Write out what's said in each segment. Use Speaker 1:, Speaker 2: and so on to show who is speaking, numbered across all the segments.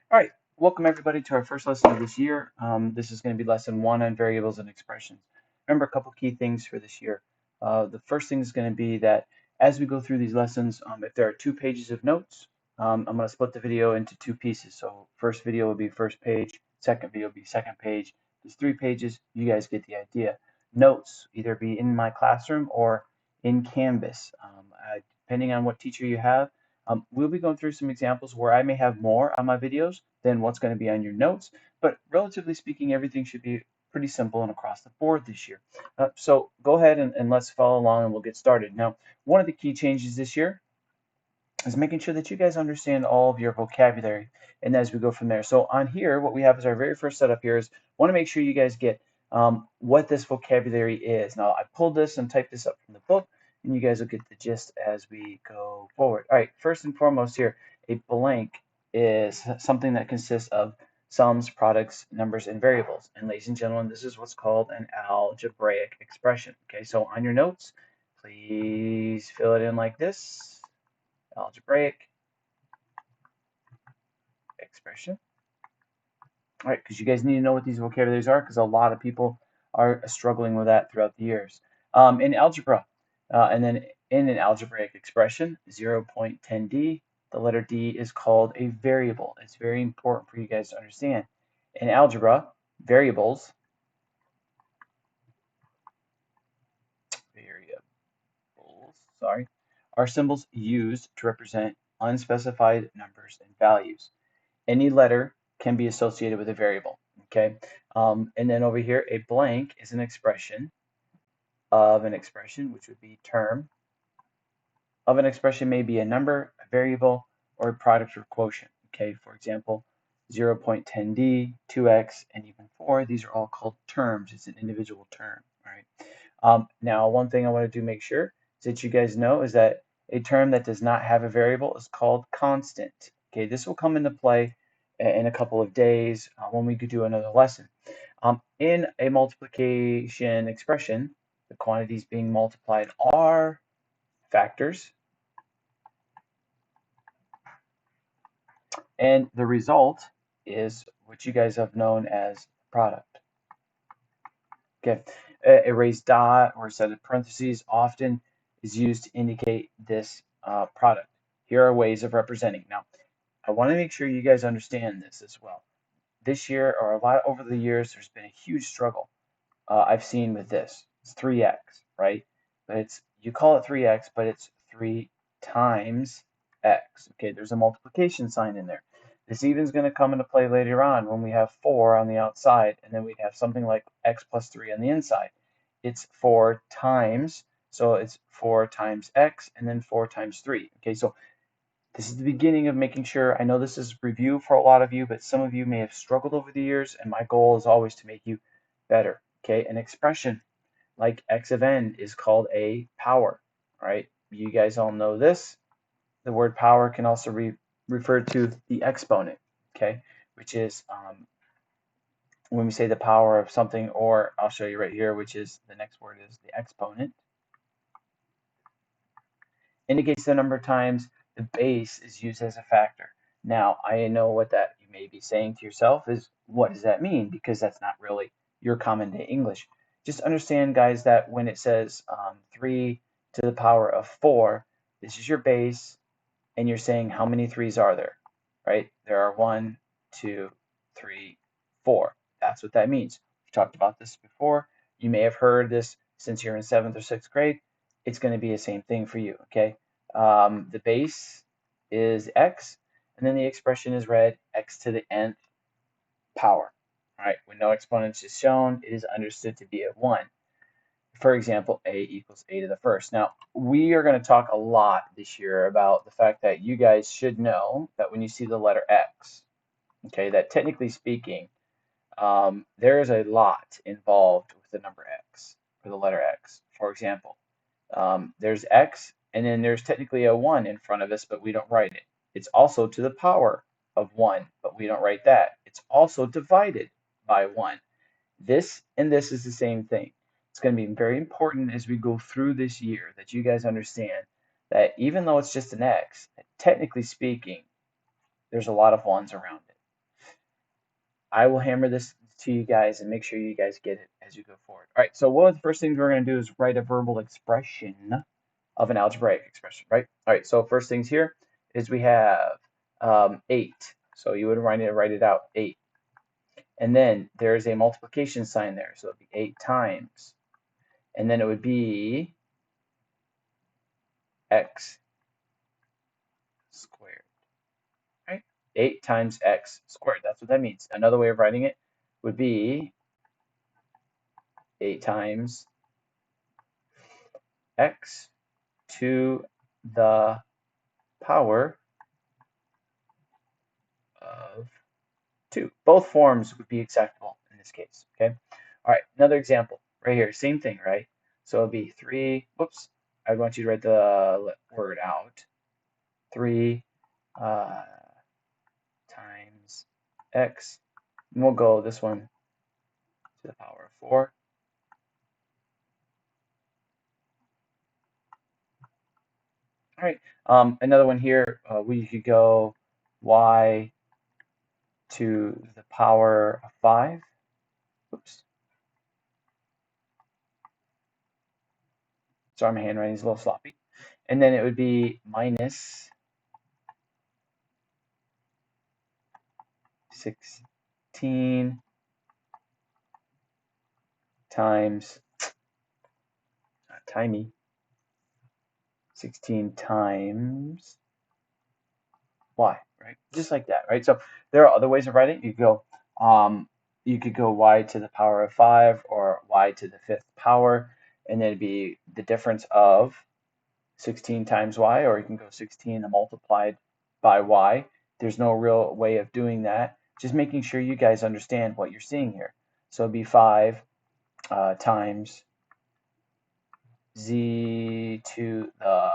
Speaker 1: All right, welcome everybody to our first lesson of this year. This is going to be lesson one on variables and expressions. Remember a couple key things for this year. The first thing is going to be that as we go through these lessons, if there are 2 pages of notes, I'm going to split the video into 2 pieces. So first video will be first page, second video will be second page. There's 3 pages. You guys get the idea. Notes either be in my classroom or in Canvas, depending on what teacher you have. We'll be going through some examples where I may have more on my videos than what's going to be on your notes, but relatively speaking, everything should be pretty simple and across the board this year. So go ahead and let's follow along and we'll get started. Now, one of the key changes this year is making sure that you guys understand all of your vocabulary and as we go from there. So on here, what we have is our very first setup here is want to make sure you guys get what this vocabulary is. Now I pulled this and typed this up from the book and you guys will get the gist as we go forward. All right, first and foremost here, a blank is something that consists of sums, products, numbers, and variables. And ladies and gentlemen, this is what's called an algebraic expression. Okay, so on your notes, please fill it in like this. Algebraic expression. All right, because you guys need to know what these vocabularies are because a lot of people are struggling with that throughout the years. In algebra, and then in an algebraic expression, 0.10d, the letter D is called a variable. It's very important for you guys to understand. In algebra, variables are symbols used to represent unspecified numbers and values. Any letter can be associated with a variable, okay? And then over here, a blank is an expression of an expression, which would be term of an expression may be a number, a variable, or a product or quotient, okay? For example, 0.10d, 2x, and even 4, these are all called terms. It's an individual term, all right? Now, one thing I want to do make sure is that you guys know is that a term that does not have a variable is called constant. Okay, this will come into play in a couple of days when we could do another lesson. In a multiplication expression, the quantities being multiplied are factors, and the result is what you guys have known as product. Okay, a raised dot or a set of parentheses often is used to indicate this product. Here are ways of representing. Now, I want to make sure you guys understand this as well. This year, or a lot over the years, there's been a huge struggle I've seen with this. It's 3x, right? But it's, you call it 3x, but it's 3 times x. Okay, there's a multiplication sign in there. This even is going to come into play later on when we have 4 on the outside, and then we have something like x plus 3 on the inside. It's 4 times, so it's 4 times x, and then 4 times 3. Okay, so this is the beginning of making sure. I know this is review for a lot of you, but some of you may have struggled over the years, and my goal is always to make you better. Okay, an expression like x of n is called a power. All right, you guys all know this. The word power can also refer to the exponent. Okay, which is when we say the power of something, or I'll show you right here, which is the next word is the exponent. Indicates the number of times the base is used as a factor. Now, I know what that you may be saying to yourself is, what does that mean? Because that's not really your common day English. Just understand, guys, that when it says 3 to the power of 4, this is your base, and you're saying how many 3's are there, right? There are 1, 2, 3, 4. That's what that means. We talked about this before. You may have heard this since you're in 7th or 6th grade. It's going to be the same thing for you, okay? The base is x, and then the expression is read x to the nth power. All right, when no exponents is shown, it is understood to be a 1. For example, a equals a to the first. Now, we are going to talk a lot this year about the fact that you guys should know that when you see the letter x, okay, that technically speaking, there is a lot involved with the number x, or the letter x. For example, there's x, and then there's technically a 1 in front of us, but we don't write it. It's also to the power of 1, but we don't write that. It's also divided by 1. This and this is the same thing. It's going to be very important as we go through this year that you guys understand that even though it's just an x, technically speaking, there's a lot of 1's around it. I will hammer this to you guys and make sure you guys get it as you go forward. All right, so one of the first things we're going to do is write a verbal expression of an algebraic expression, right? All right, so first things here is we have 8. So you would write it out, 8. And then there's a multiplication sign there, so it would be 8 times. And then it would be x squared, right? 8 times x squared, that's what that means. Another way of writing it would be 8 times x to the power of 2. Both forms would be acceptable in this case, okay? All right, another example right here, same thing, right? So it'll be 3, whoops, I want you to write the word out. 3 times x, and we'll go this one to the power of 4. All right, another one here, we could go y to the power of 5. Oops. Sorry, my handwriting is a little sloppy. And then it would be minus 16 times, timey, 16 times y, right? Just like that, right? So there are other ways of writing. You could go y to the power of 5 or y to the 5th power, and then it'd be the difference of 16 times y, or you can go 16 multiplied by y. There's no real way of doing that. Just making sure you guys understand what you're seeing here. So it'd be 5 times z to the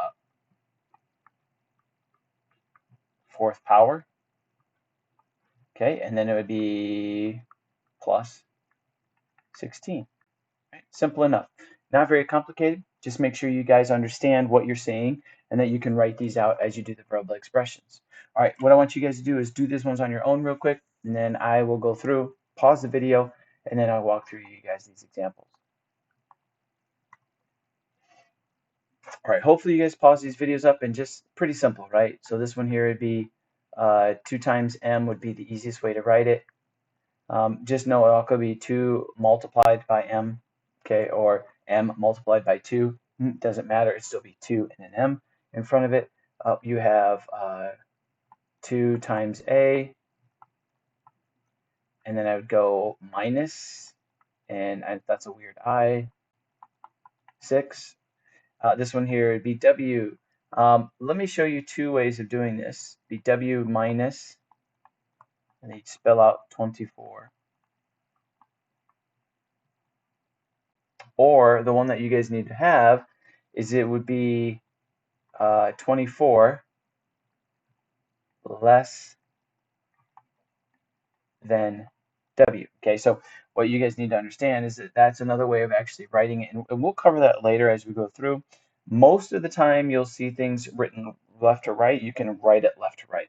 Speaker 1: 4th power. Okay, and then it would be plus 16. Right? Simple enough. Not very complicated. Just make sure you guys understand what you're saying and that you can write these out as you do the verbal expressions. All right, what I want you guys to do is do these ones on your own real quick, and then I will go through, pause the video, and then I'll walk through you guys these examples. All right, hopefully you guys pause these videos up and just pretty simple, right? So this one here would be 2 times m would be the easiest way to write it. Just know it all could be 2 multiplied by m, okay, or m multiplied by 2. Doesn't matter, it'd still be 2 and an m in front of it. You have 2 times a, and then I would go minus, and that's a weird I, 6. This one here would be w. Let me show you 2 ways of doing this. Be w minus, and then you spell out 24. Or the one that you guys need to have is it would be 24 less than w. Okay, so what you guys need to understand is that that's another way of actually writing it, and we'll cover that later as we go through. Most of the time you'll see things written left to right. You can write it left to right.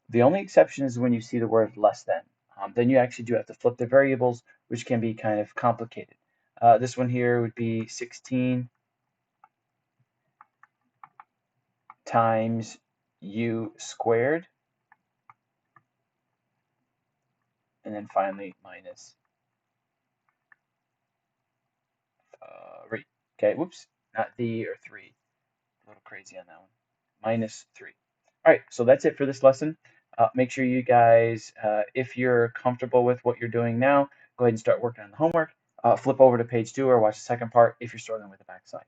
Speaker 1: The only exception is when you see the word less than. Then you actually do have to flip the variables, which can be kind of complicated. This one here would be 16 times u squared, and then finally minus 3. Okay, whoops, not the or 3. A little crazy on that one. Minus 3. All right, so that's it for this lesson. Make sure you guys, if you're comfortable with what you're doing now, go ahead and start working on the homework. Flip over to page 2 or watch the second part if you're struggling with the backside.